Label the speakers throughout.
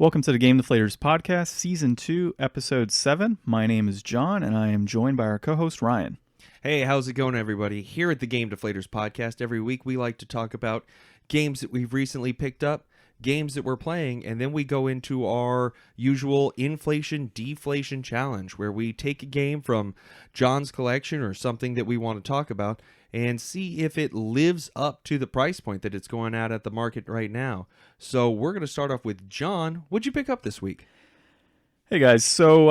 Speaker 1: Welcome to the Game Deflators Podcast, Season 2, Episode 7. My name is John, and I am joined by our co-host, Ryan.
Speaker 2: Hey, how's it going, everybody? Here at the Game Deflators Podcast, every week we like to talk about games that we've recently picked up, games that we're playing, and then we go into our usual Inflation Deflation Challenge, where we take a game from John's collection or something that we want to talk about and see if it lives up to the price point that it's going at the market right now. So we're going to start off with John. What'd you pick up this week?
Speaker 1: Hey guys, so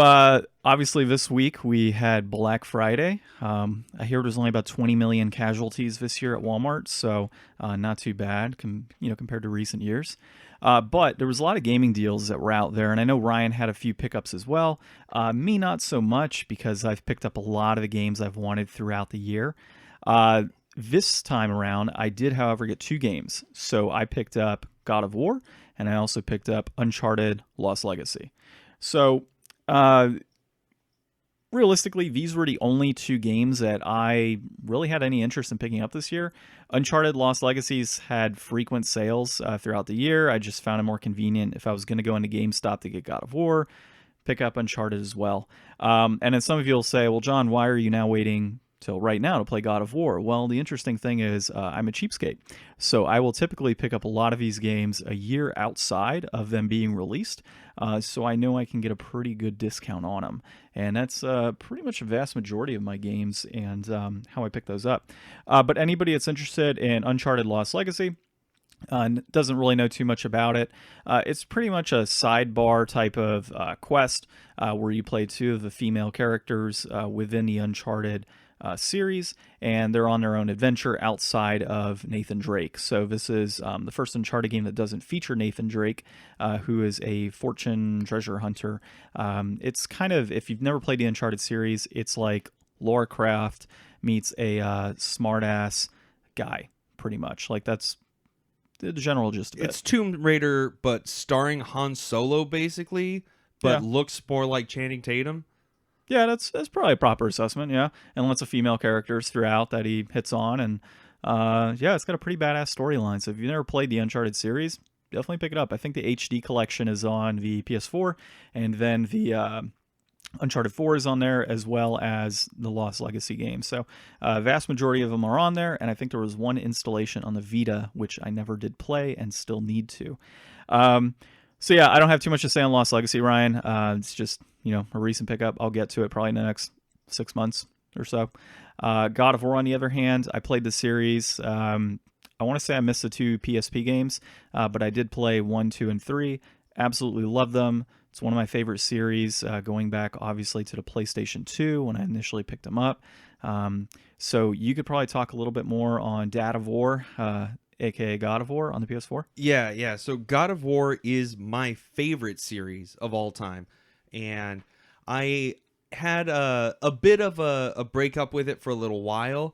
Speaker 1: obviously this week we had Black Friday. I hear there's only about 20 million casualties this year at Walmart, so not too bad compared to recent years. But there was a lot of gaming deals that were out there, and I know Ryan had a few pickups as well. Me not so much, because I've picked up a lot of the games I've wanted throughout the year. This time around, I did, however, get two games. So I picked up God of War, and I also picked up Uncharted Lost Legacy. So, realistically, these were the only two games that I really had any interest in picking up this year. Uncharted Lost Legacies had frequent sales throughout the year. I just found it more convenient if I was going to go into GameStop to get God of War, pick up Uncharted as well. And then some of you will say, well, John, why are you now waiting till right now to play God of War? Well, the interesting thing is I'm a cheapskate. So I will typically pick up a lot of these games a year outside of them being released. So I know I can get a pretty good discount on them. And that's pretty much a vast majority of my games and how I pick those up. But anybody that's interested in Uncharted Lost Legacy, doesn't really know too much about it. It's pretty much a sidebar type of quest where you play two of the female characters within the Uncharted series, and they're on their own adventure outside of Nathan Drake. So this is the first Uncharted game that doesn't feature Nathan Drake, who is a fortune treasure hunter. It's kind of, if you've never played the Uncharted series, it's like Lara Croft meets a smart-ass guy, pretty much. Like, that's the general gist of it.
Speaker 2: It's Tomb Raider, but starring Han Solo, basically, but looks more like Channing Tatum.
Speaker 1: Yeah, that's probably a proper assessment, yeah. And lots of female characters throughout that he hits on. And it's got a pretty badass storyline. So if you've never played the Uncharted series, definitely pick it up. I think the HD collection is on the PS4, and then the Uncharted 4 is on there, as well as the Lost Legacy game. So vast majority of them are on there, and I think there was one installation on the Vita, which I never did play and still need to. So yeah, I don't have too much to say on Lost Legacy, Ryan. It's just, a recent pickup. I'll get to it probably in the next 6 months or so. God of War, on the other hand, I played the series. I want to say I missed the two PSP games, but I did play 1, 2, and 3. Absolutely love them. It's one of my favorite series, going back, obviously, to the PlayStation 2 when I initially picked them up. So you could probably talk a little bit more on Dad of War, aka God of War on the PS4.
Speaker 2: Yeah. So God of War is my favorite series of all time. And I had a bit of a breakup with it for a little while.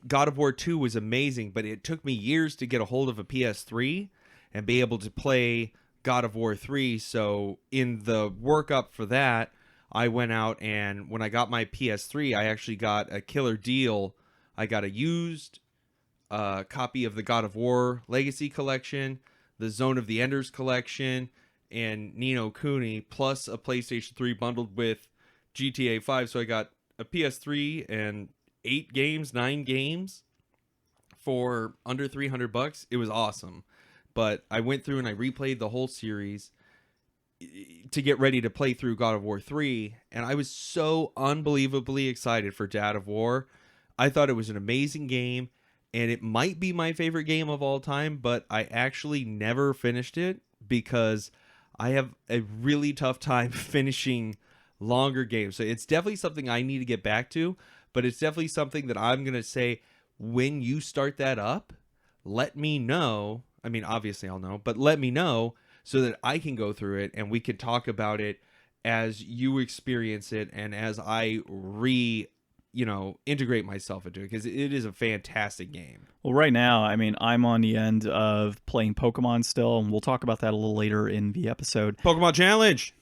Speaker 2: God of War 2 was amazing, but it took me years to get a hold of a PS3 and be able to play God of War 3. So in the workup for that, I went out, and when I got my PS3, I actually got a killer deal. I got a used copy of the God of War Legacy Collection, the Zone of the Enders Collection, and Ni no Kuni, plus a PlayStation 3 bundled with GTA 5. So I got a PS3 and 9 games for under $300. It was awesome. But I went through and I replayed the whole series to get ready to play through God of War 3, and I was so unbelievably excited for Dad of War. I thought it was an amazing game, and it might be my favorite game of all time, but I actually never finished it because I have a really tough time finishing longer games. So it's definitely something I need to get back to, but it's definitely something that I'm going to say, when you start that up, let me know. I mean, obviously I'll know, but let me know so that I can go through it and we can talk about it as you experience it and as I integrate myself into it, because it is a fantastic game.
Speaker 1: Well, right now, I mean, I'm on the end of playing Pokemon still, and we'll talk about that a little later in the episode.
Speaker 2: Pokemon Challenge!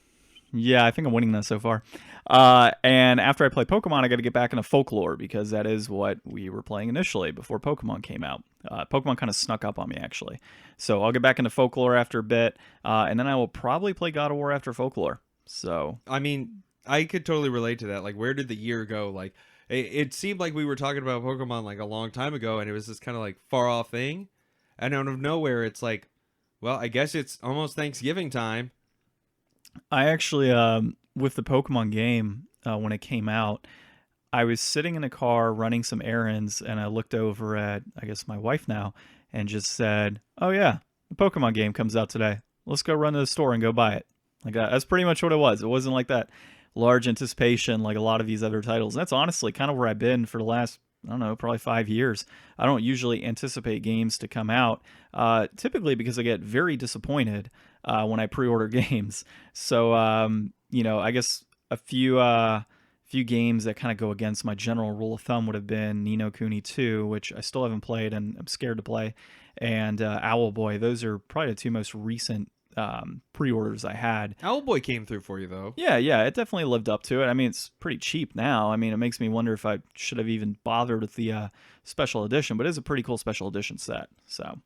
Speaker 1: Yeah, I think I'm winning that so far. And after I play Pokemon, I got to get back into Folklore because that is what we were playing initially before Pokemon came out. Pokemon kind of snuck up on me, actually. So I'll get back into Folklore after a bit, and then I will probably play God of War after Folklore. So,
Speaker 2: I mean, I could totally relate to that. Like, where did the year go? Like, it seemed like we were talking about Pokemon like a long time ago, and it was this kind of like far off thing. And out of nowhere, it's like, well, I guess it's almost Thanksgiving time.
Speaker 1: I actually, with the Pokemon game, when it came out, I was sitting in a car running some errands, and I looked over at, I guess, my wife now, and just said, "Oh yeah, the Pokemon game comes out today. Let's go run to the store and go buy it." Like that's pretty much what it was. It wasn't like that large anticipation like a lot of these other titles. And that's honestly kind of where I've been for the last, I don't know, probably 5 years. I don't usually anticipate games to come out, typically because I get very disappointed when I pre-order games. So, I guess a few games that kind of go against my general rule of thumb would have been Ni no Kuni 2, which I still haven't played and I'm scared to play, and Owlboy. Those are probably the two most recent pre-orders I had.
Speaker 2: Owlboy came through for you though.
Speaker 1: Yeah, it definitely lived up to it. I mean, it's pretty cheap now. I mean, it makes me wonder if I should have even bothered with the special edition, but it's a pretty cool special edition set. So,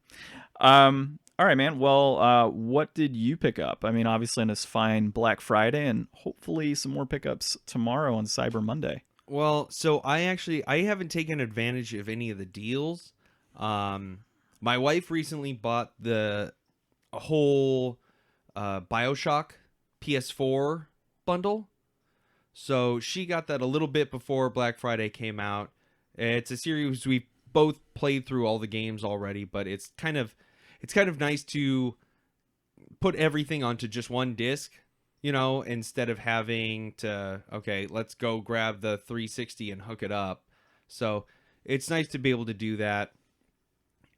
Speaker 1: all right, man. Well, what did you pick up? I mean, obviously on this fine Black Friday, and hopefully some more pickups tomorrow on Cyber Monday.
Speaker 2: Well, so I haven't taken advantage of any of the deals. My wife recently bought the whole BioShock PS4 bundle. So she got that a little bit before Black Friday came out. It's a series we both played through all the games already, but it's kind of nice to put everything onto just one disc, instead of having to, okay, let's go grab the 360 and hook it up. So it's nice to be able to do that.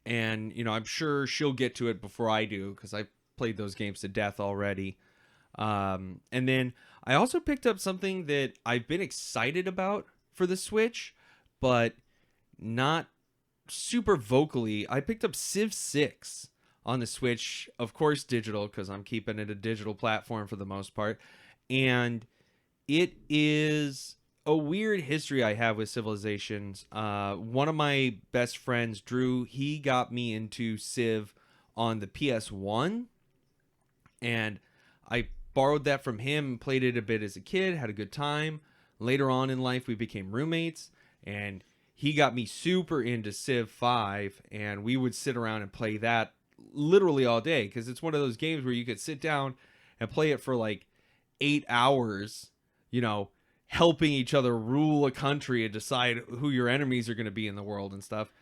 Speaker 2: And, I'm sure she'll get to it before I do because I've played those games to death already. And then I also picked up something that I've been excited about for the Switch, but not super vocally. I picked up Civ 6 on the Switch, of course digital, because I'm keeping it a digital platform for the most part. And it is a weird history I have with Civilizations. One of my best friends, Drew, he got me into Civ on the PS1, and I borrowed that from him, played it a bit as a kid, had a good time. Later on in life, we became roommates, and he got me super into Civ 5, and we would sit around and play that literally all day, because it's one of those games where you could sit down and play it for like 8 hours, helping each other rule a country and decide who your enemies are going to be in the world and stuff.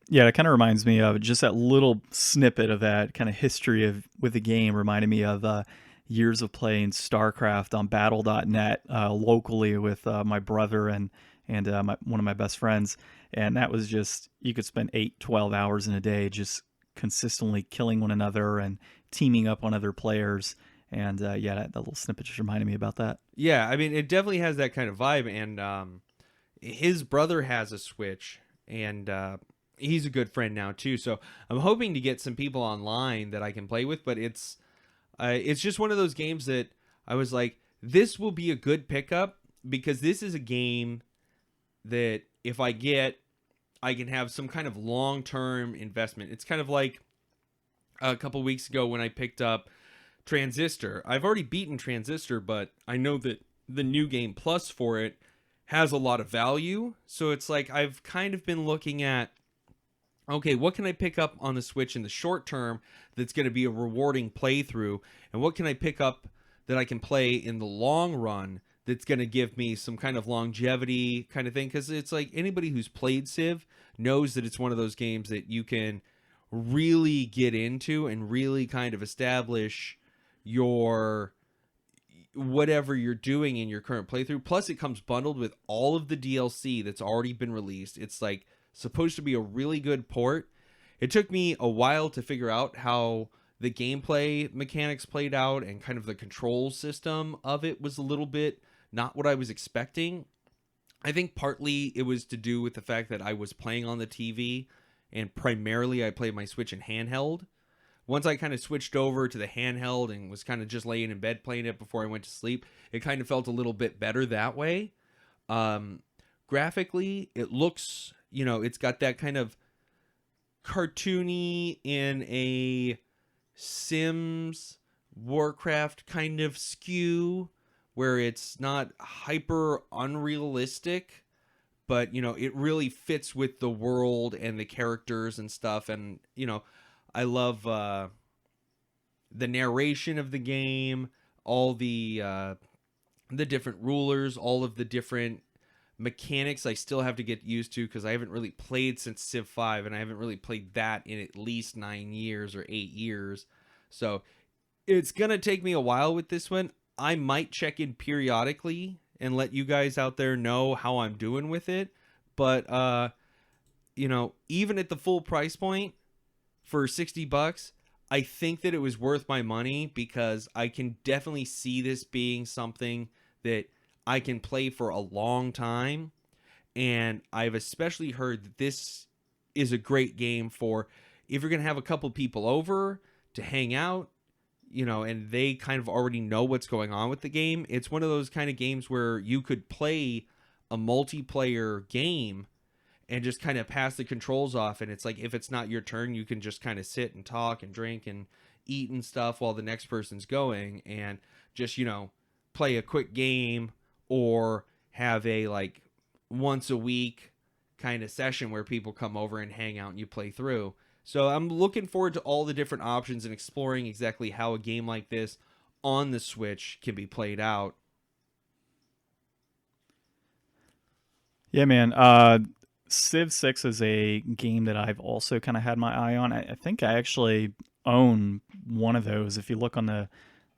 Speaker 1: Yeah, it kind of reminds me of just that little snippet of that kind of history with the game reminded me of years of playing StarCraft on Battle.net locally with my brother and one of my best friends. And that was just, you could spend 8-12 hours in a day just consistently killing one another and teaming up on other players. And that little snippet just reminded me about that.
Speaker 2: Yeah, I mean, it definitely has that kind of vibe. And his brother has a Switch, and he's a good friend now too. So I'm hoping to get some people online that I can play with. But it's just one of those games that I was like, this will be a good pickup because this is a game that if I get, I can have some kind of long-term investment. It's kind of like a couple weeks ago when I picked up Transistor. I've already beaten Transistor, but I know that the new game plus for it has a lot of value. So it's like I've kind of been looking at, okay, what can I pick up on the Switch in the short term that's going to be a rewarding playthrough? And what can I pick up that I can play in the long run that's going to give me some kind of longevity kind of thing? Because it's like anybody who's played Civ knows that it's one of those games that you can really get into and really kind of establish your whatever you're doing in your current playthrough. Plus it comes bundled with all of the DLC that's already been released. It's like supposed to be a really good port. It took me a while to figure out how the gameplay mechanics played out, and kind of the control system of it was a little bit not what I was expecting. I think partly it was to do with the fact that I was playing on the TV, and primarily I played my Switch in handheld, once I kind of switched over to the handheld and was kind of just laying in bed playing it before I went to sleep, it kind of felt a little bit better that way. Graphically, it looks, it's got that kind of cartoony in a Sims Warcraft kind of skew, where it's not hyper unrealistic, but it really fits with the world and the characters and stuff. And I love the narration of the game, all the different rulers, all of the different mechanics I still have to get used to, because I haven't really played since Civ 5, and I haven't really played that in at least 9 years or 8 years. So it's going to take me a while with this one. I might check in periodically and let you guys out there know how I'm doing with it. But, even at the full price point for $60, I think that it was worth my money, because I can definitely see this being something that I can play for a long time. And I've especially heard that this is a great game for if you're going to have a couple people over to hang out, and they kind of already know what's going on with the game. It's one of those kind of games where you could play a multiplayer game and just kind of pass the controls off. And it's like, if it's not your turn, you can just kind of sit and talk and drink and eat and stuff while the next person's going, and just, play a quick game, or have a like once a week kind of session where people come over and hang out and you play through. So I'm looking forward to all the different options and exploring exactly how a game like this on the Switch can be played out.
Speaker 1: Yeah, man. Civ 6 is a game that I've also kind of had my eye on. I think I actually own one of those. If you look on the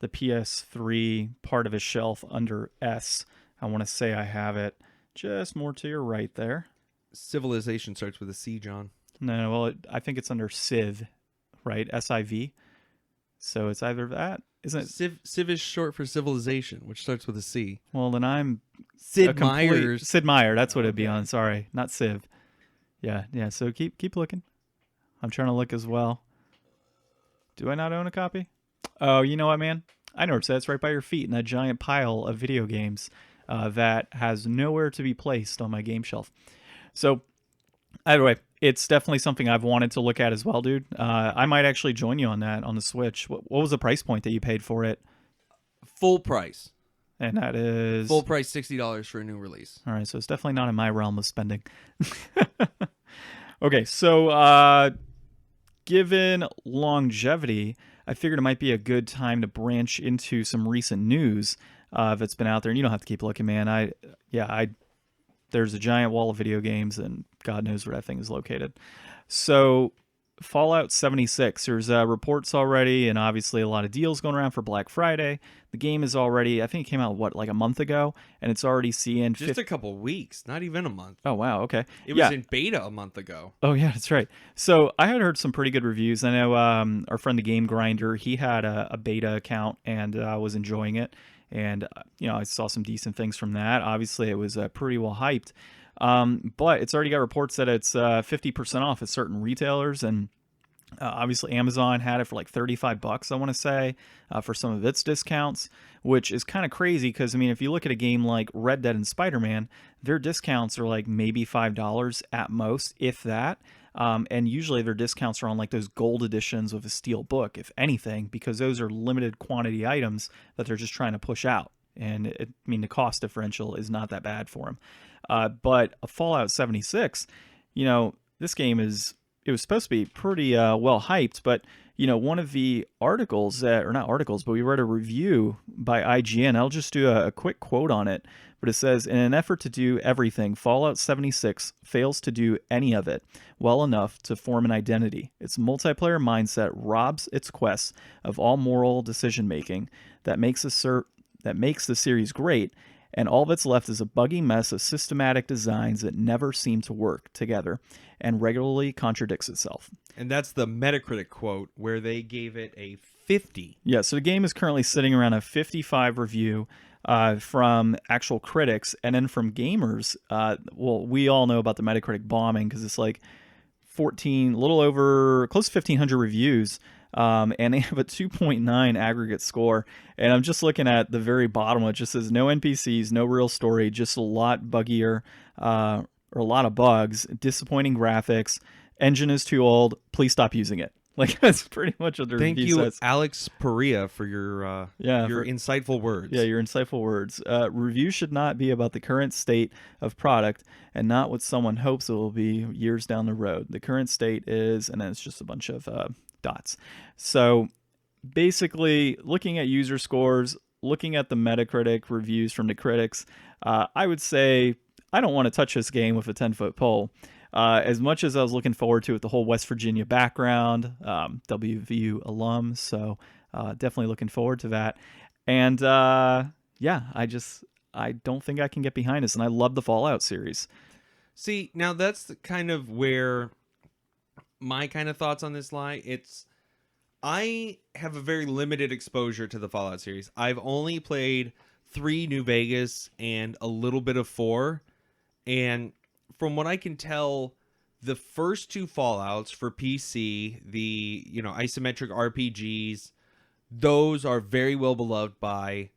Speaker 1: PS3 part of his shelf under S, I want to say I have it just more to your right there.
Speaker 2: Civilization starts with a C, John.
Speaker 1: No, well, I think it's under Civ, right? SIV. So it's either that, isn't it?
Speaker 2: Civ is short for civilization, which starts with a C.
Speaker 1: Well, then I'm
Speaker 2: Sid Meier's.
Speaker 1: Sid Meier, that's what it'd be on. Sorry, not Civ. Yeah. So keep looking. I'm trying to look as well. Do I not own a copy? Oh, you know what, man? I know where it's at. It's right by your feet in that giant pile of video games that has nowhere to be placed on my game shelf. So, either way, it's definitely something I've wanted to look at as well, dude. I might actually join you on that on the Switch. What was the price point that you paid for it?
Speaker 2: Full price.
Speaker 1: And that is...
Speaker 2: Full price, $60 for a new release.
Speaker 1: All right, so it's definitely not in my realm of spending. Okay, so given longevity, I figured it might be a good time to branch into some recent news that's been out there. And you don't have to keep looking, man. There's a giant wall of video games, and God knows where that thing is located. So Fallout 76, there's reports already, and obviously a lot of deals going around for Black Friday. The game is already, I think it came out, like a month ago, and it's already seeing...
Speaker 2: Just a couple weeks, not even a month.
Speaker 1: Oh, wow, okay.
Speaker 2: It was in beta a month ago.
Speaker 1: Oh, yeah, that's right. So I had heard some pretty good reviews. I know our friend the Game Grinder, he had a beta account and was enjoying it. And, I saw some decent things from that. Obviously, it was pretty well hyped. But it's already got reports that it's 50% off at certain retailers. And obviously, Amazon had it for like $35, I want to say, for some of its discounts, which is kind of crazy because, if you look at a game like Red Dead and Spider-Man, their discounts are like maybe $5 at most, if that. And usually their discounts are on like those gold editions with a steel book, if anything, because those are limited quantity items that they're just trying to push out. And the cost differential is not that bad for them. But a Fallout 76, this game it was supposed to be pretty well hyped, but one of the articles or not articles, but we read a review by IGN. I'll just do a quick quote on it. But it says, in an effort to do everything, Fallout 76 fails to do any of it well enough to form an identity. Its multiplayer mindset robs its quests of all moral decision-making that makes the series great, and all that's left is a buggy mess of systematic designs that never seem to work together and regularly contradicts itself.
Speaker 2: And that's the Metacritic quote, where they gave it a 50.
Speaker 1: Yeah, so the game is currently sitting around a 55 review from actual critics, and then from gamers. We all know about the Metacritic bombing because it's like 14, a little over, close to 1,500 reviews and they have a 2.9 aggregate score. And I'm just looking at the very bottom, which just says no NPCs, no real story, just a lot buggier, or a lot of bugs, disappointing graphics, engine is too old, please stop using it. Like, that's pretty much what the
Speaker 2: Thank
Speaker 1: review
Speaker 2: you,
Speaker 1: says.
Speaker 2: Alex Perea, for your insightful words.
Speaker 1: Yeah, your insightful words. Reviews should not be about the current state of product and not what someone hopes it will be years down the road. The current state is, and then it's just a bunch of dots. So basically, looking at user scores, looking at the Metacritic reviews from the critics, I would say I don't want to touch this game with a 10-foot pole. As much as I was looking forward to it, the whole West Virginia background, WVU alum, so definitely looking forward to that. And yeah, I don't think I can get behind this, and I love the Fallout series.
Speaker 2: See, now that's the kind of where my kind of thoughts on this lie. I have a very limited exposure to the Fallout series. I've only played 3 New Vegas and a little bit of 4, and from what I can tell, the first 2 Fallouts for PC, the isometric RPGs, those are very well beloved by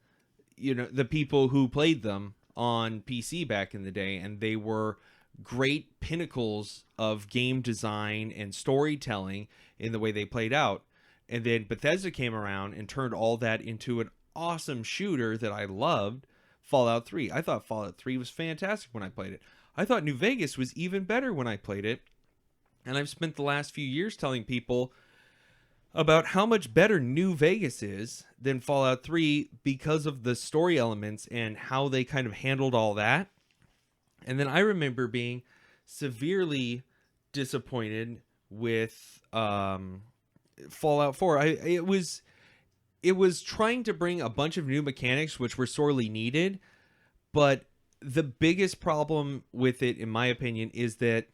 Speaker 2: the people who played them on PC back in the day, and they were great pinnacles of game design and storytelling in the way they played out. And then Bethesda came around and turned all that into an awesome shooter that I loved, Fallout 3. I thought Fallout 3 was fantastic when I played it. I thought New Vegas was even better when I played it. And I've spent the last few years telling people about how much better New Vegas is than Fallout 3 because of the story elements and how they kind of handled all that. And then I remember being severely disappointed with Fallout 4. It was trying to bring a bunch of new mechanics which were sorely needed, but the biggest problem with it, in my opinion, is that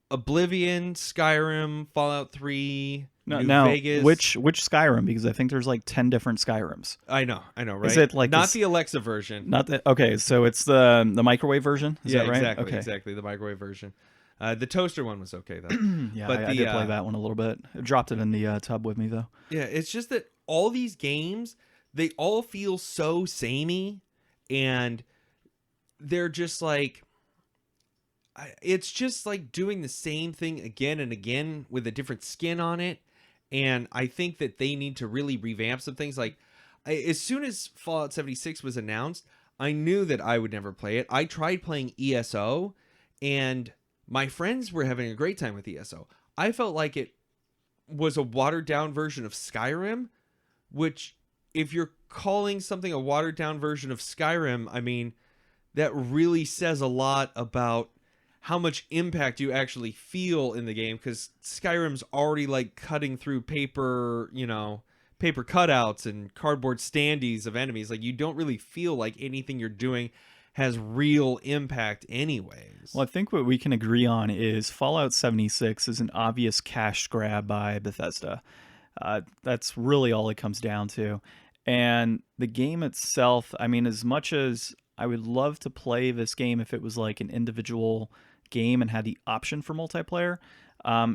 Speaker 2: Oblivion, Skyrim, Fallout 3, New Vegas.
Speaker 1: Which Skyrim? Because I think there's like 10 different Skyrims.
Speaker 2: I know, right?
Speaker 1: Is it like
Speaker 2: not the Alexa version?
Speaker 1: Not that. Okay, so it's the microwave version. Is that right?
Speaker 2: Exactly, the microwave version. The toaster one was okay though.
Speaker 1: Yeah, but I did play that one a little bit. I dropped it in the tub with me though.
Speaker 2: Yeah, it's just that all these games, they all feel so samey, and they're just like, it's just like doing the same thing again and again with a different skin on it. And I think that they need to really revamp some things. Like, as soon as Fallout 76 was announced, I knew that I would never play it. I tried playing ESO, and my friends were having a great time with ESO. I felt like it was a watered-down version of Skyrim, which, if you're calling something a watered-down version of Skyrim, I mean, that really says a lot about how much impact you actually feel in the game, because Skyrim's already like cutting through paper cutouts and cardboard standees of enemies. Like, you don't really feel like anything you're doing has real impact anyways.
Speaker 1: Well, I think what we can agree on is Fallout 76 is an obvious cash grab by Bethesda. That's really all it comes down to. And the game itself, I mean, as much as I would love to play this game if it was like an individual game and had the option for multiplayer,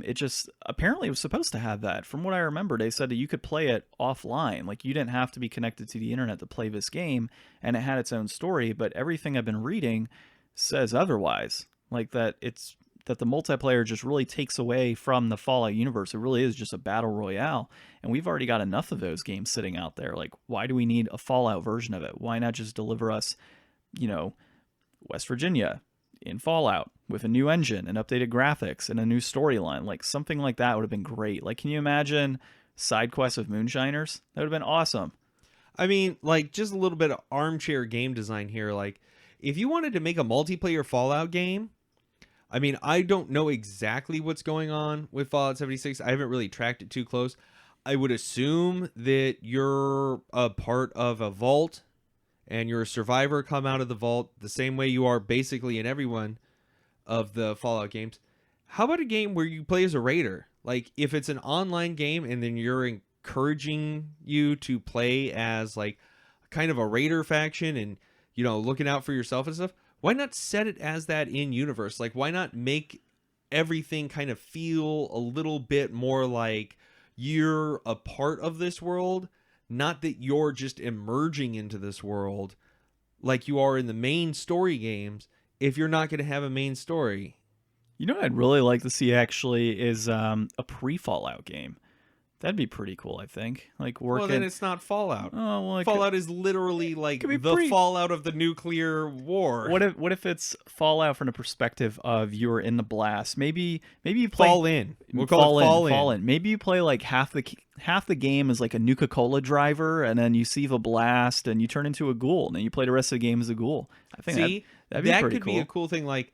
Speaker 1: it just apparently was supposed to have that. From what I remember, they said that you could play it offline. Like, you didn't have to be connected to the internet to play this game, and it had its own story. But everything I've been reading says otherwise. Like, that the multiplayer just really takes away from the Fallout universe. It really is just a battle royale, and we've already got enough of those games sitting out there. Like, why do we need a Fallout version of it? Why not just deliver us, West Virginia in Fallout with a new engine and updated graphics and a new storyline? Like, something like that would have been great. Like, can you imagine side quests of moonshiners? That would have been awesome.
Speaker 2: I mean, like, just a little bit of armchair game design here. Like, if you wanted to make a multiplayer Fallout game, I mean, I don't know exactly what's going on with Fallout 76. I haven't really tracked it too close. I would assume that you're a part of a vault and you're a survivor, come out of the vault the same way you are basically in every one of the Fallout games. How about a game where you play as a raider? Like, if it's an online game and then you're encouraging you to play as like kind of a raider faction and, looking out for yourself and stuff, why not set it as that in universe? Like, why not make everything kind of feel a little bit more like you're a part of this world, not that you're just emerging into this world like you are in the main story games if you're not going to have a main story.
Speaker 1: You know what I'd really like to see actually is a pre-Fallout game. That'd be pretty cool, I think. Like working.
Speaker 2: Well, then it's not Fallout.
Speaker 1: Oh, well,
Speaker 2: Fallout is literally like the fallout of the nuclear war.
Speaker 1: What if it's Fallout from the perspective of you're in the blast? Maybe you play
Speaker 2: Fall in. We'll call it Fall in.
Speaker 1: Maybe you play like half the game as like a Nuka-Cola driver, and then you see the blast and you turn into a ghoul, and then you play the rest of the game as a ghoul. I think that'd be pretty cool.
Speaker 2: Be a cool thing. Like,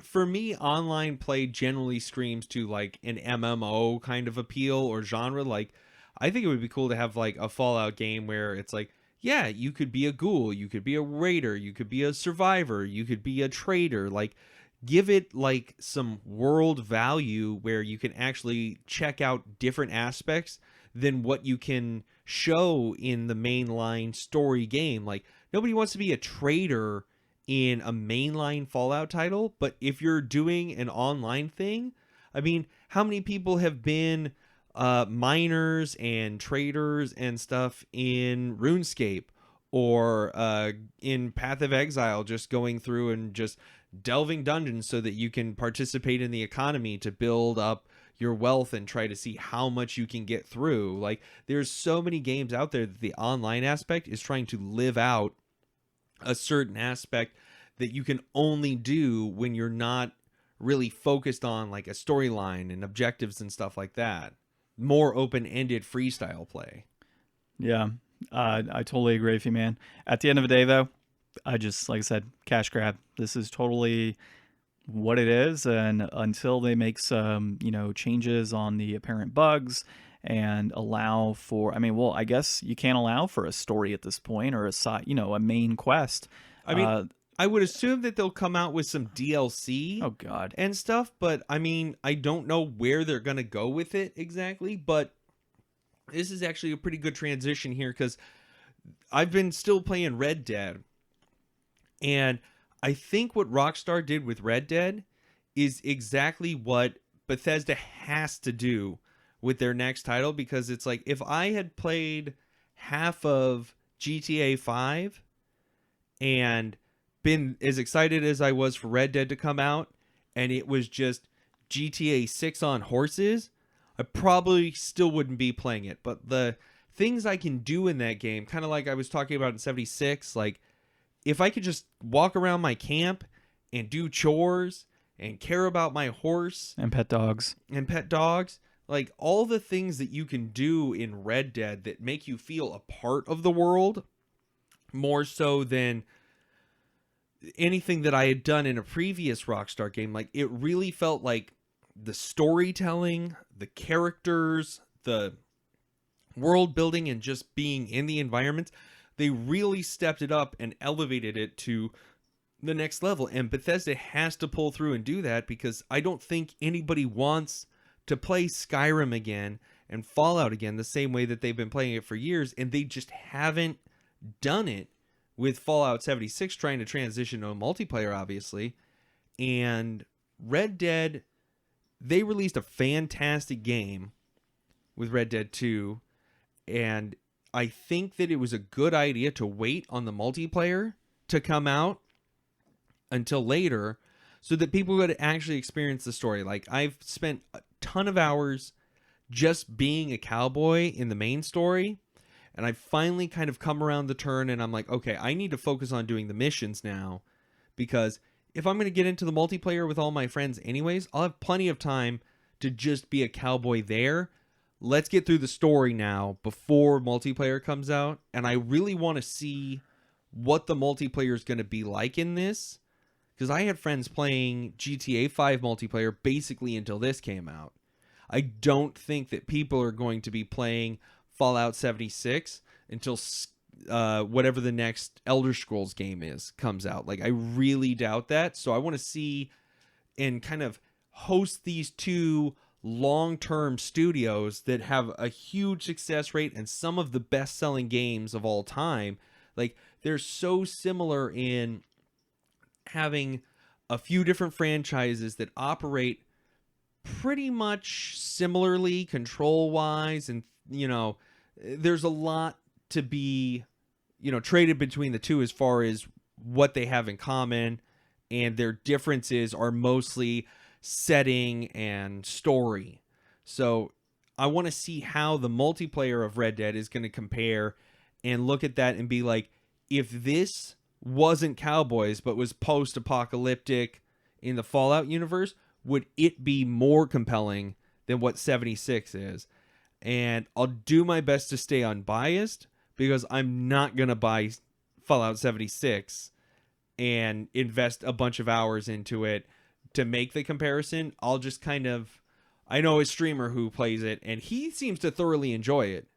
Speaker 2: for me, online play generally screams to like an MMO kind of appeal or genre. Like, I think it would be cool to have like a Fallout game where it's like, yeah, you could be a ghoul, you could be a raider, you could be a survivor, you could be a trader. Like, give it like some world value where you can actually check out different aspects than what you can show in the mainline story game. Like, nobody wants to be a trader in a mainline Fallout title, but if you're doing an online thing, I mean, how many people have been miners and traders and stuff in RuneScape or in Path of Exile, just going through and just delving dungeons so that you can participate in the economy to build up your wealth and try to see how much you can get through. Like, there's so many games out there that the online aspect is trying to live out a certain aspect that you can only do when you're not really focused on like a storyline and objectives and stuff like that. More open-ended freestyle play.
Speaker 1: Yeah, I totally agree with you, man. At the end of the day, though, I just, like I said, cash grab. This is totally what it is, and until they make some, changes on the apparent bugs and allow for, I guess you can't allow for a story at this point or a main quest.
Speaker 2: I mean, I would assume that they'll come out with some DLC.
Speaker 1: Oh God,
Speaker 2: and stuff, but I mean, I don't know where they're gonna go with it exactly. But this is actually a pretty good transition here because I've been still playing Red Dead, and I think what Rockstar did with Red Dead is exactly what Bethesda has to do with their next title, because it's like, if I had played half of GTA 5 and been as excited as I was for Red Dead to come out, and it was just GTA 6 on horses, I probably still wouldn't be playing it. But the things I can do in that game, kind of like I was talking about in 76, like, if I could just walk around my camp and do chores and care about my horse
Speaker 1: and pet dogs,
Speaker 2: like, all the things that you can do in Red Dead that make you feel a part of the world more so than anything that I had done in a previous Rockstar game. Like, it really felt like the storytelling, the characters, the world building, and just being in the environment, they really stepped it up and elevated it to the next level. And Bethesda has to pull through and do that, because I don't think anybody wants to play Skyrim again and Fallout again the same way that they've been playing it for years, and they just haven't done it with Fallout 76 trying to transition to a multiplayer, obviously. And Red Dead, they released a fantastic game with Red Dead 2, and I think that it was a good idea to wait on the multiplayer to come out until later so that people would actually experience the story. Like, I've spent a ton of hours just being a cowboy in the main story, and I finally kind of come around the turn, and I'm like, okay, I need to focus on doing the missions now, because if I'm going to get into the multiplayer with all my friends anyways, I'll have plenty of time to just be a cowboy there. Let's get through the story now before multiplayer comes out, and I really want to see what the multiplayer is going to be like in this, because I had friends playing GTA 5 multiplayer basically until this came out. I don't think that people are going to be playing Fallout 76 until whatever the next Elder Scrolls game comes out. Like, I really doubt that. So I want to see and kind of host these two long-term studios that have a huge success rate and some of the best-selling games of all time. Like, they're so similar in having a few different franchises that operate pretty much similarly control wise, and there's a lot to be traded between the two as far as what they have in common, and their differences are mostly setting and story. So I want to see how the multiplayer of Red Dead is going to compare, and look at that and be like, if this wasn't cowboys but was post-apocalyptic in the Fallout universe, would it be more compelling than what 76 is? And I'll do my best to stay unbiased, because I'm not going to buy Fallout 76 and invest a bunch of hours into it to make the comparison. I'll just I know a streamer who plays it, and he seems to thoroughly enjoy it.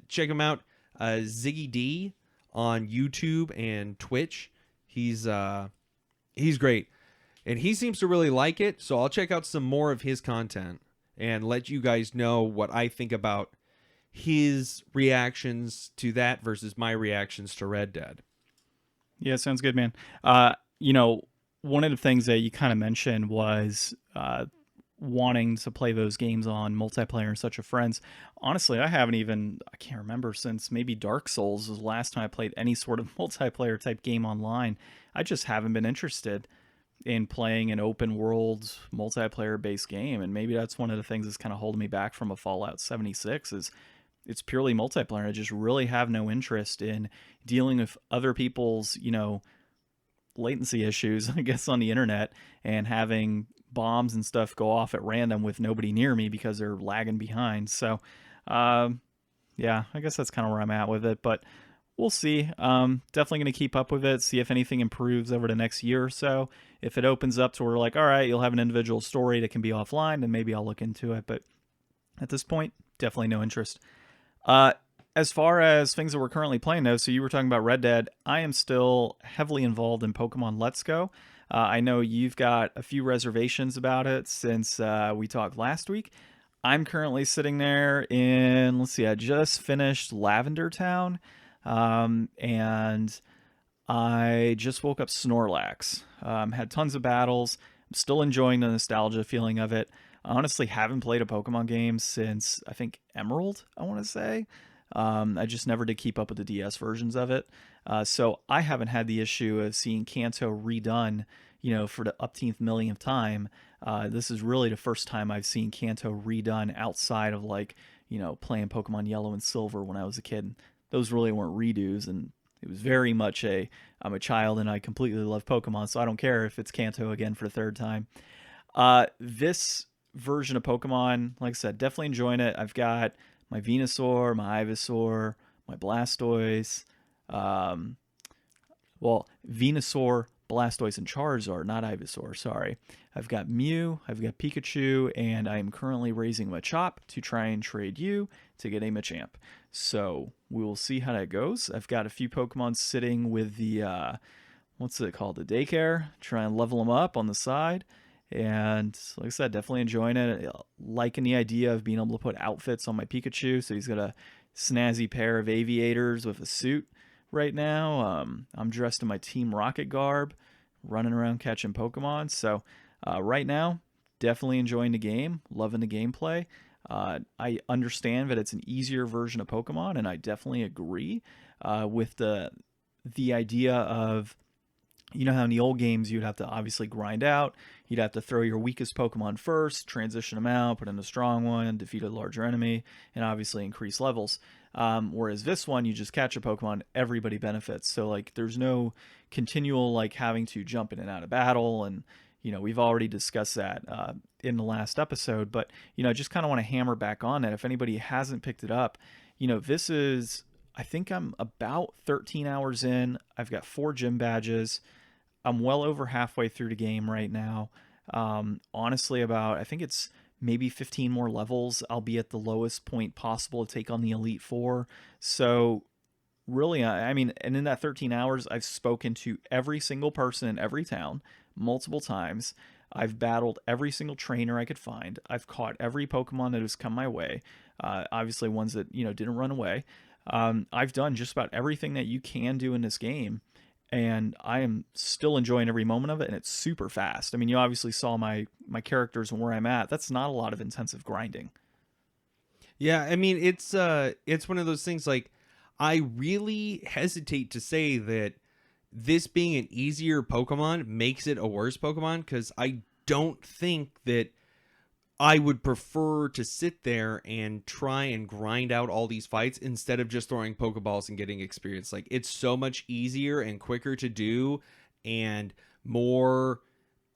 Speaker 2: Check him out, Ziggy D on YouTube and Twitch. He's great, and he seems to really like it. So I'll check out some more of his content and let you guys know what I think about his reactions to that versus my reactions to Red Dead.
Speaker 1: Yeah, sounds good, man. One of the things that you kind of mentioned was wanting to play those games on multiplayer and such with friends. Honestly, I can't remember since maybe Dark Souls was the last time I played any sort of multiplayer type game online. I just haven't been interested in playing an open world multiplayer based game, and maybe that's one of the things that's kind of holding me back from a Fallout 76 is it's purely multiplayer. I just really have no interest in dealing with other people's, latency issues, I guess, on the internet, and having bombs and stuff go off at random with nobody near me because they're lagging behind. So, yeah, I guess that's kind of where I'm at with it, but we'll see. Definitely going to keep up with it, see if anything improves over the next year or so. If it opens up to where we're like, all right, you'll have an individual story that can be offline, then maybe I'll look into it. But at this point, definitely no interest. As far as things that we're currently playing, though, so you were talking about Red Dead. I am still heavily involved in Pokemon Let's Go. I know you've got a few reservations about it since we talked last week. I'm currently sitting there in, I just finished Lavender Town, and I just woke up Snorlax. Had tons of battles. I'm still enjoying the nostalgia feeling of it. I honestly haven't played a Pokemon game since, I think, Emerald, I want to say. I just never did keep up with the DS versions of it. So I haven't had the issue of seeing Kanto redone, for the upteenth millionth time. This is really the first time I've seen Kanto redone outside of playing Pokemon Yellow and Silver when I was a kid. Those really weren't redos, and it was very much I'm a child and I completely love Pokemon, so I don't care if it's Kanto again for the third time. This version of Pokemon, like I said, definitely enjoying it. I've got my Venusaur, my Ivysaur, my Blastoise. Venusaur, Blastoise, and Charizard, not Ivysaur, sorry. I've got Mew, I've got Pikachu, and I am currently raising Machop to try and trade you to get a Machamp. So we will see how that goes. I've got a few Pokemon sitting with the, what's it called, the daycare, try and level them up on the side. And like I said, definitely enjoying it. Liking the idea of being able to put outfits on my Pikachu. So he's got a snazzy pair of aviators with a suit right now. I'm dressed in my Team Rocket garb, running around catching Pokemon. So right now, definitely enjoying the game, loving the gameplay. I understand that it's an easier version of Pokemon, and I definitely agree with the idea of, how in the old games you'd have to obviously grind out. You'd have to throw your weakest Pokemon first, transition them out, put in a strong one, defeat a larger enemy, and obviously increase levels. Whereas this one, you just catch a Pokemon, everybody benefits. So there's no continual having to jump in and out of battle, and we've already discussed that in the last episode. But I just kind of want to hammer back on that. If anybody hasn't picked it up, this is, I think I'm about 13 hours in. I've got 4 gym badges. I'm well over halfway through the game right now. Honestly, I think it's maybe 15 more levels. I'll be at the lowest point possible to take on the Elite Four. So really, and in that 13 hours, I've spoken to every single person in every town multiple times. I've battled every single trainer I could find. I've caught every Pokemon that has come my way. Obviously, ones that, didn't run away. I've done just about everything that you can do in this game. and I am still enjoying every moment of it, and it's super fast. I mean, you obviously saw my characters and where I'm at. That's not a lot of intensive grinding.
Speaker 2: Yeah, I mean it's one of those things like I really hesitate to say that this being an easier Pokemon makes it a worse Pokemon, because I don't think that I would prefer to sit there and try and grind out all these fights instead of just throwing Pokeballs and getting experience. Like, it's so much easier and quicker to do, and more.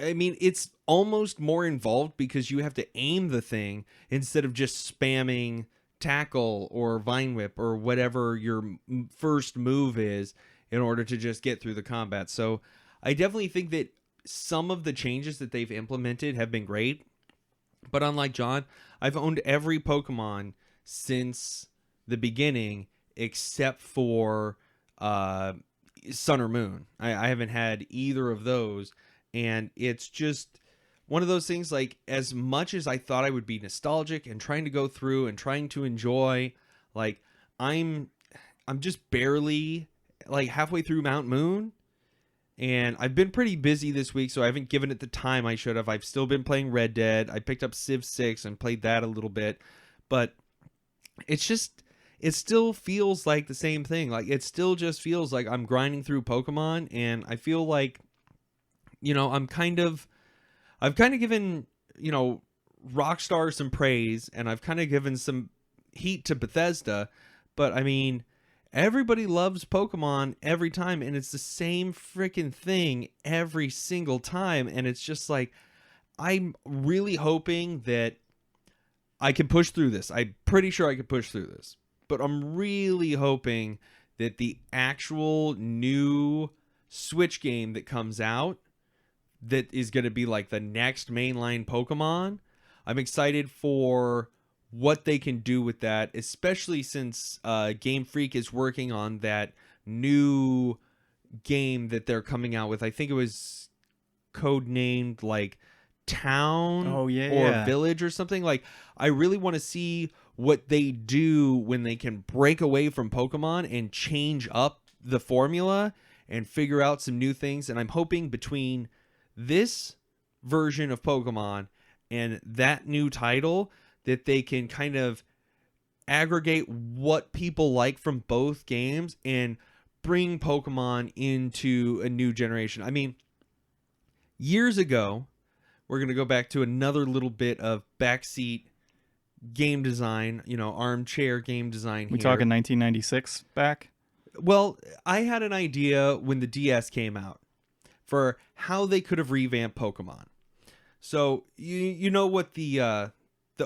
Speaker 2: I mean, it's almost more involved because you have to aim the thing instead of just spamming tackle or vine whip or whatever your first move is in order to just get through the combat. So I definitely think that some of the changes that they've implemented have been great. But unlike John, I've owned every Pokemon since the beginning except for Sun or Moon. I haven't had either of those. And it's just one of those things, like, as much as I thought I would be nostalgic and trying to go through and trying to enjoy, like, I'm just barely, like, halfway through Mount Moon. And I've been pretty busy this week, so I haven't given it the time I should have. I've still been playing Red Dead. I picked up Civ 6 and played that a little bit. But it's just, it still feels like the same thing. Like, it still just feels like I'm grinding through Pokemon, and I feel like, you know, I've kind of given, you know, Rockstar some praise, and I've kind of given some heat to Bethesda. But I mean, everybody loves Pokemon every time, and it's the same freaking thing every single time. And it's just like, I'm really hoping that I can push through this. I'm pretty sure I can push through this. But I'm really hoping that the actual new Switch game that comes out, that is going to be like the next mainline Pokemon, I'm excited for what they can do with that, especially since Game Freak is working on that new game that they're coming out with. I think it was codenamed like Town or Village or something. Like, I really want to see what they do when they can break away from Pokemon and change up the formula and figure out some new things. And I'm hoping between this version of Pokemon and that new title that they can kind of aggregate what people like from both games and bring Pokemon into a new generation. I mean, years ago, we're going to go back to another little bit of backseat game design, you know, armchair game design here.
Speaker 1: We talking 1996 back?
Speaker 2: Well, I had an idea when the DS came out for how they could have revamped Pokemon. So you know what the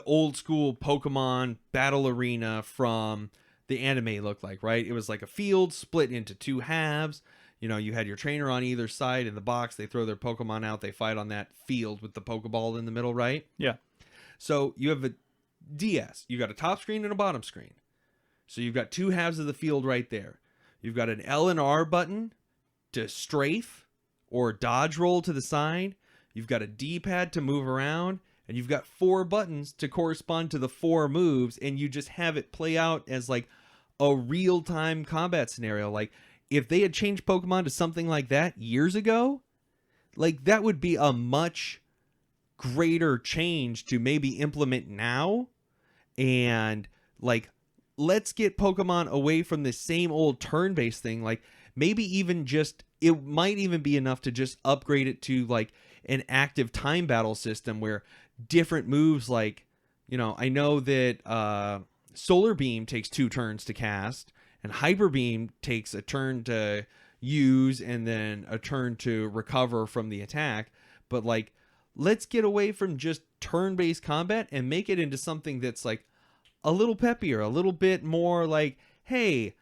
Speaker 2: old school Pokemon battle arena from the anime looked like, right? It was like a field split into two halves. You know, you had your trainer on either side in the box. They throw their Pokemon out. They fight on that field with the Pokeball in the middle, right?
Speaker 1: Yeah.
Speaker 2: So you have a DS. You got a top screen and a bottom screen. So you've got two halves of the field right there. You've got an L and R button to strafe or dodge roll to the side. You've got a D-pad to move around, and you've got 4 buttons to correspond to the 4 moves, and you just have it play out as like a real-time combat scenario. Like, if they had changed Pokemon to something like that years ago, like, that would be a much greater change to maybe implement now. And like, let's get Pokemon away from the same old turn-based thing. Like, maybe even just, it might even be enough to just upgrade it to like an active time battle system where different moves, like, you know, I know that Solar Beam takes 2 turns to cast, and Hyper Beam takes a turn to use and then a turn to recover from the attack. But like, let's get away from just turn-based combat and make it into something that's like a little peppier, a little bit more like, hey,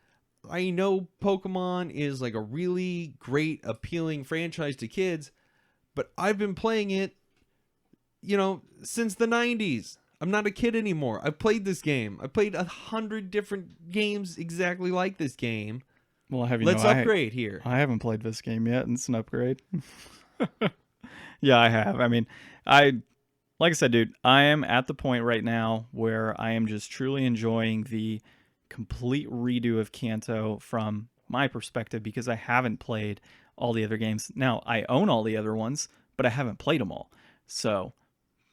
Speaker 2: I know Pokemon is like a really great, appealing franchise to kids, but I've been playing it, you know, since the 90s. I'm not a kid anymore. I've played this game. I played 100 different games exactly like this game.
Speaker 1: Well,
Speaker 2: let's upgrade here.
Speaker 1: I haven't played this game yet, and it's an upgrade. Yeah, I have. I mean, like I said, dude, I am at the point right now where I am just truly enjoying the complete redo of Kanto from my perspective because I haven't played all the other games. Now, I own all the other ones, but I haven't played them all. So,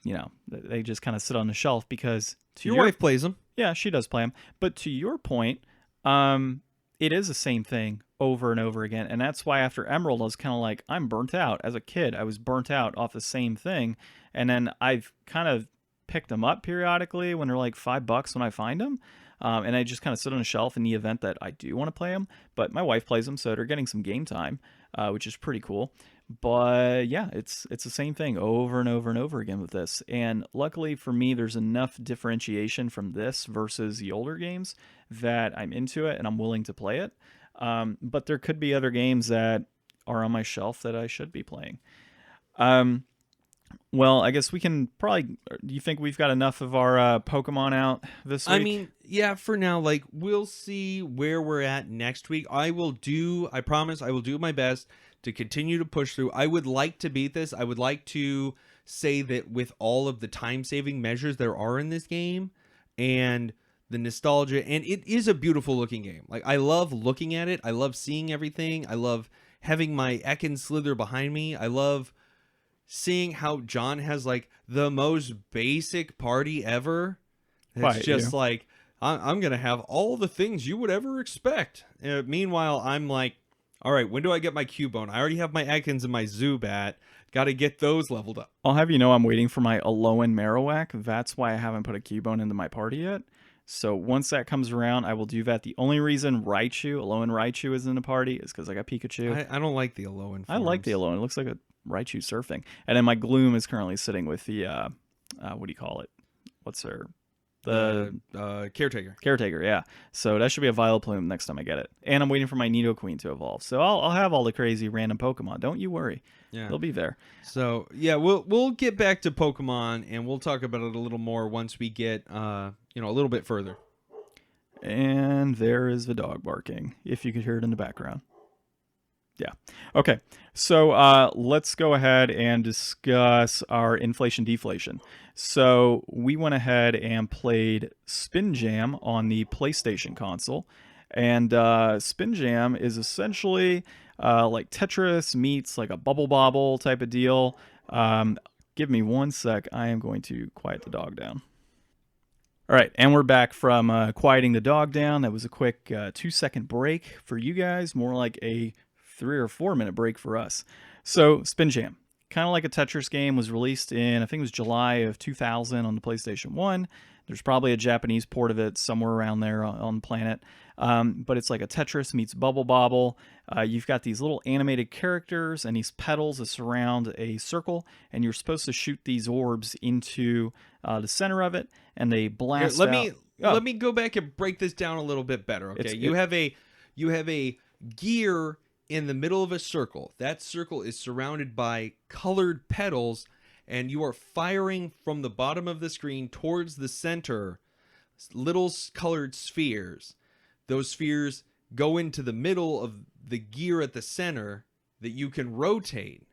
Speaker 1: they just kind of sit on the shelf because
Speaker 2: your wife plays them.
Speaker 1: Yeah, she does play them. But to your point, it is the same thing over and over again. And that's why after Emerald, I was kind of like, I'm burnt out. As a kid, I was burnt out off the same thing. And then I've kind of picked them up periodically when they're like $5 when I find them. And I just kind of sit on a shelf in the event that I do want to play them. But my wife plays them, so they're getting some game time, which is pretty cool. But yeah, it's the same thing over and over and over again with this. And luckily for me, there's enough differentiation from this versus the older games that I'm into it and I'm willing to play it. But there could be other games that are on my shelf that I should be playing. Well, I guess we can probably... Do you think we've got enough of our Pokemon out this week?
Speaker 2: I mean, yeah, for now. Like, we'll see where we're at next week. I promise I will do my best to continue to push through. I would like to beat this. I would like to say that with all of the time-saving measures there are in this game and the nostalgia, and it is a beautiful looking game. Like, I love looking at it. I love seeing everything. I love having my Ekans slither behind me. I love seeing how John has like the most basic party ever. It's just like, I'm going to have all the things you would ever expect. Meanwhile, I'm like, all right, when do I get my Cubone? I already have my Ekans and my Zubat. Got to get those leveled up.
Speaker 1: I'll have you know I'm waiting for my Alolan Marowak. That's why I haven't put a Cubone into my party yet. So once that comes around, I will do that. The only reason Alolan Raichu is in the party is because I got Pikachu.
Speaker 2: I don't like the Alolan forms.
Speaker 1: I like the Alolan. It looks like a Raichu surfing. And then my Gloom is currently sitting with the, what do you call it? What's her... The
Speaker 2: Caretaker.
Speaker 1: Caretaker, yeah. So that should be a Vileplume next time I get it. And I'm waiting for my Nidoqueen to evolve. So I'll have all the crazy random Pokemon. Don't you worry.
Speaker 2: Yeah.
Speaker 1: They'll be there.
Speaker 2: So, yeah, we'll get back to Pokemon, and we'll talk about it a little more once we get, a little bit further.
Speaker 1: And there is the dog barking, if you could hear it in the background. Yeah. Okay. So let's go ahead and discuss our inflation deflation. So we went ahead and played Spin Jam on the PlayStation console. And Spin Jam is essentially like Tetris meets like a Bubble Bobble type of deal. Give me 1 sec. I am going to quiet the dog down. All right, and we're back from quieting the dog down. That was a quick 2-second break for you guys, more like a 3 or 4 minute break for us. So Spin Jam, kind of like a Tetris game, was released in, I think it was July of 2000 on the PlayStation 1. There's probably a Japanese port of it somewhere around there on the planet. But it's like a Tetris meets Bubble Bobble. You've got these little animated characters and these petals that surround a circle, and you're supposed to shoot these orbs into the center of it, and they blast
Speaker 2: Here, let me go back and break this down a little bit better. Okay, you have a gear in the middle of a circle. That circle is surrounded by colored petals, and you are firing from the bottom of the screen towards the center little colored spheres. Those spheres go into the middle of the gear at the center that you can rotate.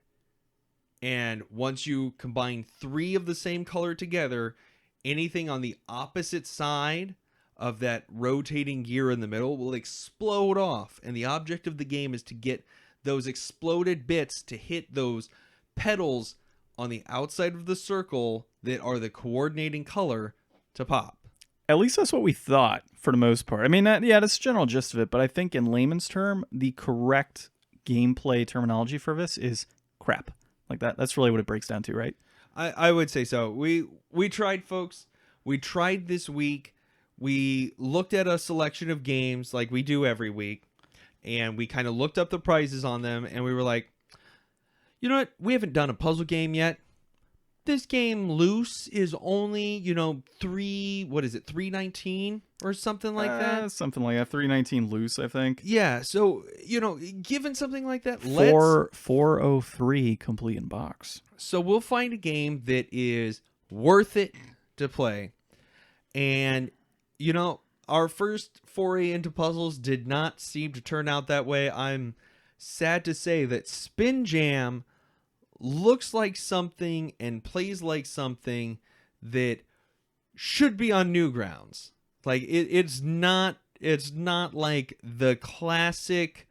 Speaker 2: And once you combine 3 of the same color together, anything on the opposite side of that rotating gear in the middle will explode off. And the object of the game is to get those exploded bits to hit those petals on the outside of the circle that are the coordinating color to pop.
Speaker 1: At least that's what we thought for the most part. I mean, that's the general gist of it, but I think in layman's term, the correct gameplay terminology for this is crap. Like that's really what it breaks down to, right?
Speaker 2: I would say so. We tried, folks. We tried this week. We looked at a selection of games like we do every week, and we kind of looked up the prices on them, and we were like, you know what? We haven't done a puzzle game yet. This game loose is only, $319 or something like that?
Speaker 1: Something like that. $319 loose, I think.
Speaker 2: Yeah, so, given something like that,
Speaker 1: $403 complete in box.
Speaker 2: So we'll find a game that is worth it to play. And, our first foray into puzzles did not seem to turn out that way. I'm sad to say that Spin Jam looks like something and plays like something that should be on Newgrounds. Like, it's not It's not like the classic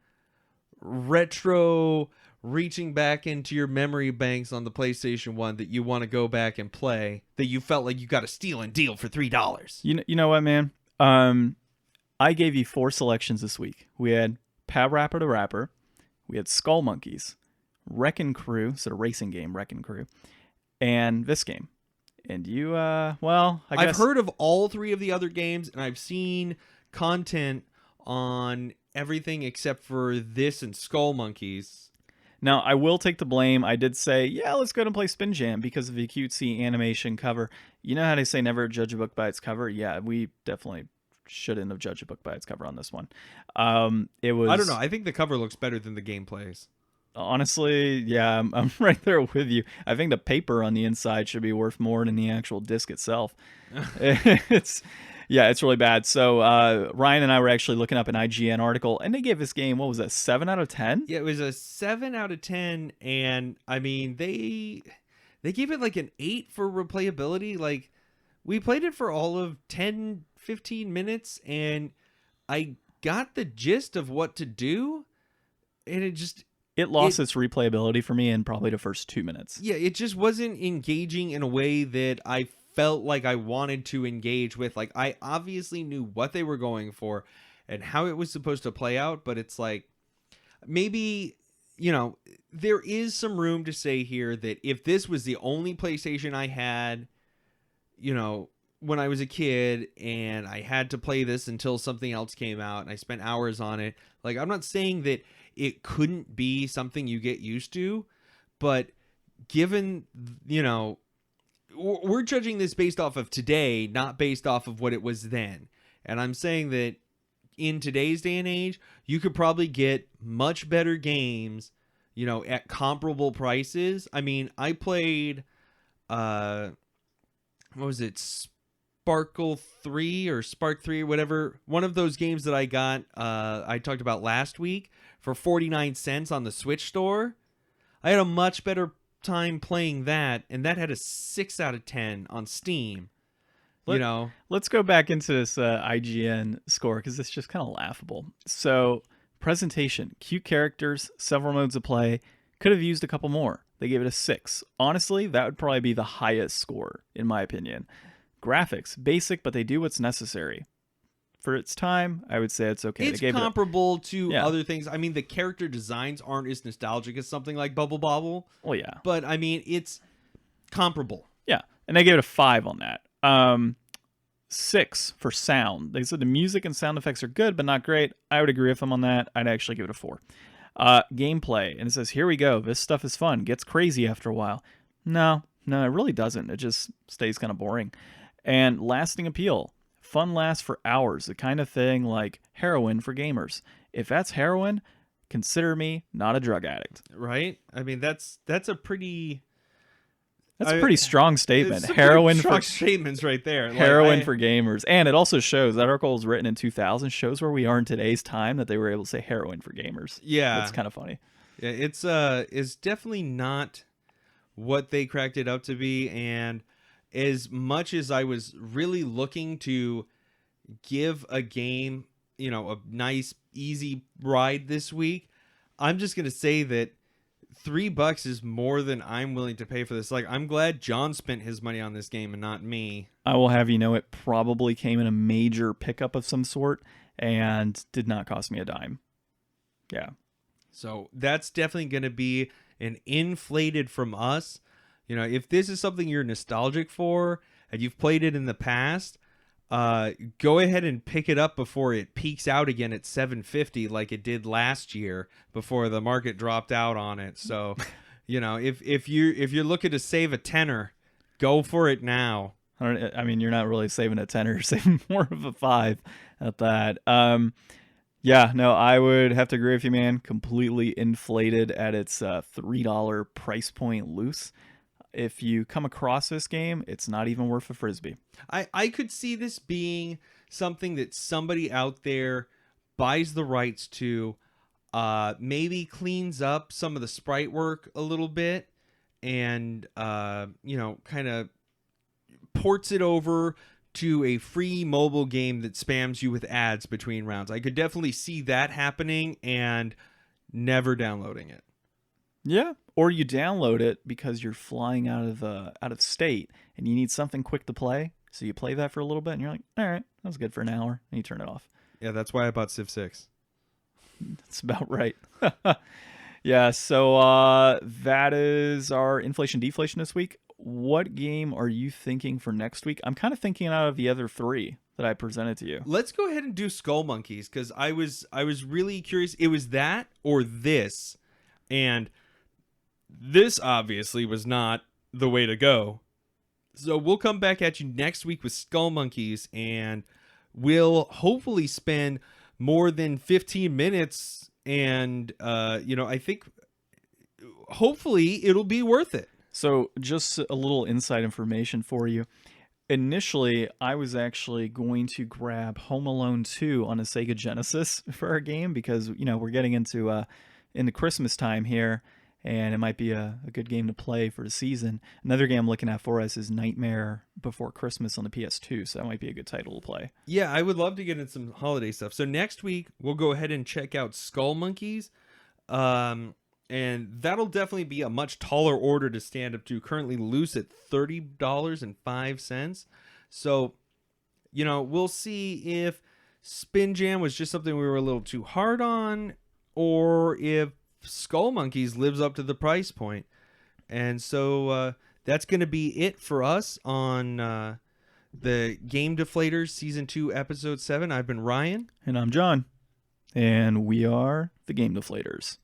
Speaker 2: retro reaching back into your memory banks on the PlayStation 1 that you want to go back and play, that you felt like you got a steal and deal for $3.
Speaker 1: You know what, man? I gave you 4 selections this week. We had Pab Rapper the Rapper, we had Skull Monkeys, Wreckin' Crew, so a racing game, Wreckin' Crew, and this game. And you, well, I guess...
Speaker 2: I've heard of all 3 of the other games, and I've seen content on everything except for this and Skull Monkeys.
Speaker 1: Now, I will take the blame. I did say, yeah, let's go ahead and play Spin Jam because of the cutesy animation cover. You know how they say never judge a book by its cover? Yeah, we definitely shouldn't have judged a book by its cover on this one. It was...
Speaker 2: I don't know. I think the cover looks better than the game plays.
Speaker 1: Honestly, yeah, I'm right there with you. I think the paper on the inside should be worth more than the actual disc itself. It's really bad. So Ryan and I were actually looking up an IGN article, and they gave this game, what was that, 7 out of 10?
Speaker 2: Yeah, it was a 7 out of 10, and I mean, they gave it like an 8 for replayability. Like, we played it for all of 10, 15 minutes, and I got the gist of what to do, and
Speaker 1: it lost its replayability for me in probably the first 2 minutes.
Speaker 2: Yeah, it just wasn't engaging in a way that I felt like I wanted to engage with. Like, I obviously knew what they were going for and how it was supposed to play out, but it's like, maybe, you know, there is some room to say here that if this was the only PlayStation I had, you know, when I was a kid and I had to play this until something else came out and I spent hours on it, like, I'm not saying that it couldn't be something you get used to, but given, you know, we're judging this based off of today, not based off of what it was then. And I'm saying that in today's day and age, you could probably get much better games, you know, at comparable prices. I mean, I played, what was it? Sparkle 3 or Spark 3 or whatever. One of those games that I got, I talked about last week for 49 cents on the Switch store. I had a much better time playing that, and that had a 6 out of 10 on Steam.
Speaker 1: Let's go back into this IGN score because it's just kind of laughable. So, presentation, cute characters, several modes of play. Could have used a couple more. They gave it a 6. Honestly, that would probably be the highest score in my opinion. Graphics, basic, but they do what's necessary. For its time, I would say it's okay.
Speaker 2: It's comparable to other things. I mean, the character designs aren't as nostalgic as something like Bubble Bobble.
Speaker 1: Well, yeah.
Speaker 2: But, I mean, it's comparable.
Speaker 1: Yeah, and they gave it a 5 on that. 6 for sound. They said the music and sound effects are good, but not great. I would agree with them on that. I'd actually give it a 4. Gameplay, and it says, here we go. This stuff is fun. Gets crazy after a while. No, it really doesn't. It just stays kind of boring. And lasting appeal. Fun lasts for hours, the kind of thing like heroin for gamers. If that's heroin, consider me not a drug addict.
Speaker 2: Right? I mean, that's a pretty...
Speaker 1: That's a pretty strong statement.
Speaker 2: Heroin for statements right there.
Speaker 1: Heroin for gamers. And it also shows, that article was written in 2000, shows where we are in today's time that they were able to say heroin for gamers.
Speaker 2: Yeah.
Speaker 1: That's kind of funny.
Speaker 2: Yeah, it's definitely not what they cracked it up to be, and as much as I was really looking to give a game, you know, a nice, easy ride this week, I'm just going to say that $3 is more than I'm willing to pay for this. Like, I'm glad John spent his money on this game and not me.
Speaker 1: I will have you know it probably came in a major pickup of some sort and did not cost me a dime. Yeah.
Speaker 2: So that's definitely going to be an inflated from us. You know, if this is something you're nostalgic for and you've played it in the past, go ahead and pick it up before it peaks out again at $7.50 like it did last year before the market dropped out on it. So, you know, if you're looking to save a tenner, go for it now.
Speaker 1: I mean, you're not really saving a tenner, you're saving more of a 5 at that. Yeah, no, I would have to agree with you, man. Completely inflated at its $3 price point loose. If you come across this game, it's not even worth a Frisbee.
Speaker 2: I could see this being something that somebody out there buys the rights to, maybe cleans up some of the sprite work a little bit, and, you know, kind of ports it over to a free mobile game that spams you with ads between rounds. I could definitely see that happening and never downloading it.
Speaker 1: Yeah, or you download it because you're flying out of state and you need something quick to play. So you play that for a little bit and you're like, all right, that was good for an hour, and you turn it off.
Speaker 2: Yeah, that's why I bought Civ 6.
Speaker 1: That's about right. Yeah, so that is our inflation deflation this week. What game are you thinking for next week? I'm kind of thinking out of the other three that I presented to you.
Speaker 2: Let's go ahead and do Skull Monkeys, because I was really curious. It was that or this, and this obviously was not the way to go. So we'll come back at you next week with Skull Monkeys, and we'll hopefully spend more than 15 minutes. And, I think hopefully it'll be worth it.
Speaker 1: So just a little inside information for you. Initially, I was actually going to grab Home Alone 2 on a Sega Genesis for our game because, we're getting into Christmas time here, and it might be a good game to play for the season. Another game I'm looking at for us is Nightmare Before Christmas on the PS2, so that might be a good title to play.
Speaker 2: Yeah, I would love to get into some holiday stuff. So next week, we'll go ahead and check out Skull Monkeys, and that'll definitely be a much taller order to stand up to, currently loose at $30.05. So, we'll see if Spin Jam was just something we were a little too hard on, or if Skull Monkeys lives up to the price point. And so that's going to be it for us on the Game Deflators Season 2 Episode 7. I've been Ryan.
Speaker 1: And I'm John. And we are the Game Deflators.